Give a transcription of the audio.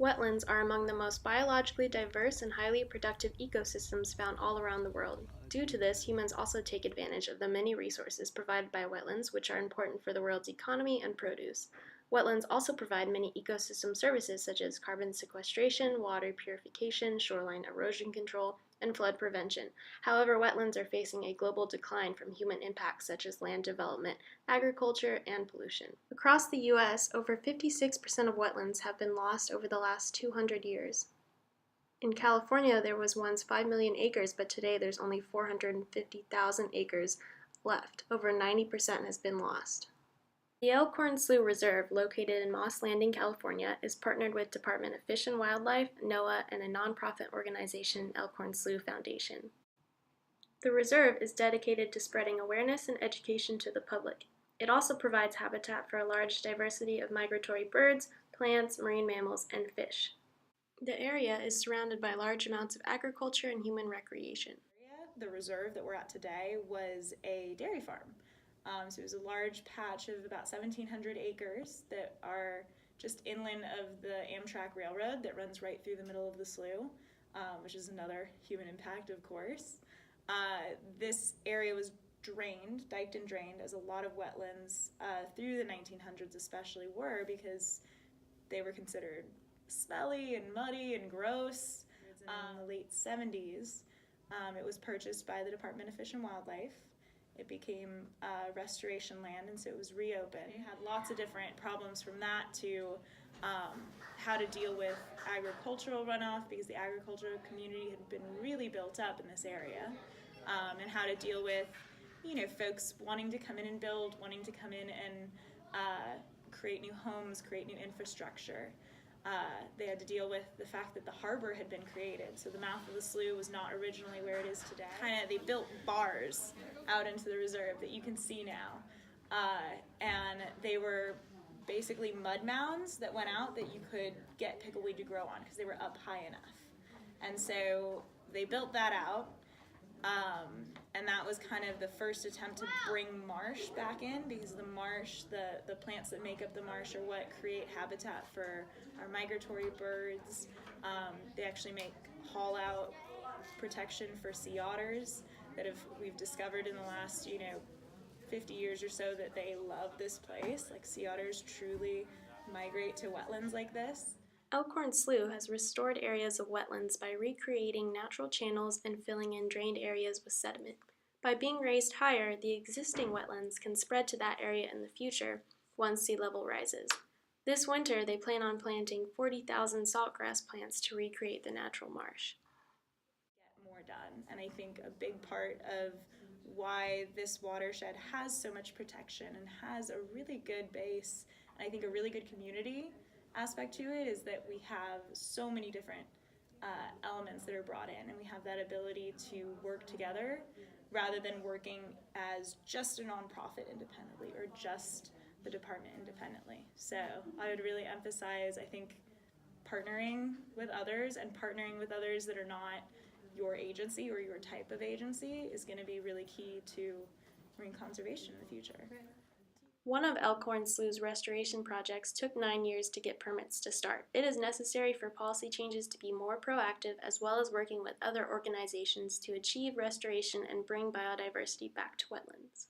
Wetlands are among the most biologically diverse and highly productive ecosystems found all around the world. Due to this, humans also take advantage of the many resources provided by wetlands, which are important for the world's economy and produce. Wetlands also provide many ecosystem services such as carbon sequestration, water purification, shoreline erosion control, and flood prevention. However, wetlands are facing a global decline from human impacts such as land development, agriculture, and pollution. Across the U.S., over 56% of wetlands have been lost over the last 200 years. In California, there was once 5 million acres, but today there's only 450,000 acres left. Over 90% has been lost. The Elkhorn Slough Reserve, located in Moss Landing, California, is partnered with Department of Fish and Wildlife, NOAA, and a nonprofit organization, Elkhorn Slough Foundation. The reserve is dedicated to spreading awareness and education to the public. It also provides habitat for a large diversity of migratory birds, plants, marine mammals, and fish. The area is surrounded by large amounts of agriculture and human recreation. The reserve that we're at today was a dairy farm. So it was a large patch of about 1,700 acres that are just inland of the Amtrak Railroad that runs right through the middle of the slough, which is another human impact, of course. This area was diked and drained, as a lot of wetlands through the 1900s especially were, because they were considered smelly and muddy and gross. In the late 70s, it was purchased by the Department of Fish and Wildlife. It became restoration land, and so it was reopened. It had lots of different problems from that to how to deal with agricultural runoff, because the agricultural community had been really built up in this area, and how to deal with, folks wanting to come in and build, wanting to come in and create new homes, create new infrastructure. They had to deal with the fact that the harbor had been created, so the mouth of the slough was not originally where it is today. They built bars out into the reserve that you can see now, and they were basically mud mounds that went out that you could get pickleweed to grow on because they were up high enough. And so they built that out, and that was kind of the first attempt to bring marsh back in, because the marsh, the plants that make up the marsh are what create habitat for our migratory birds. They actually make haul-out protection for sea otters that we've discovered in the last 50 years or so that they love this place. Like, sea otters truly migrate to wetlands like this. Elkhorn Slough has restored areas of wetlands by recreating natural channels and filling in drained areas with sediment. By being raised higher, the existing wetlands can spread to that area in the future once sea level rises. This winter, they plan on planting 40,000 saltgrass plants to recreate the natural marsh. Get more done, and I think a big part of why this watershed has so much protection and has a really good base, and I think a really good community aspect to it, is that we have so many different elements that are brought in, and we have that ability to work together rather than working as just a nonprofit independently or just the department independently. So I would really emphasize, I think, partnering with others, and partnering with others that are not your agency or your type of agency is going to be really key to marine conservation in the future. One of Elkhorn Slough's restoration projects took 9 years to get permits to start. It is necessary for policy changes to be more proactive, as well as working with other organizations to achieve restoration and bring biodiversity back to wetlands.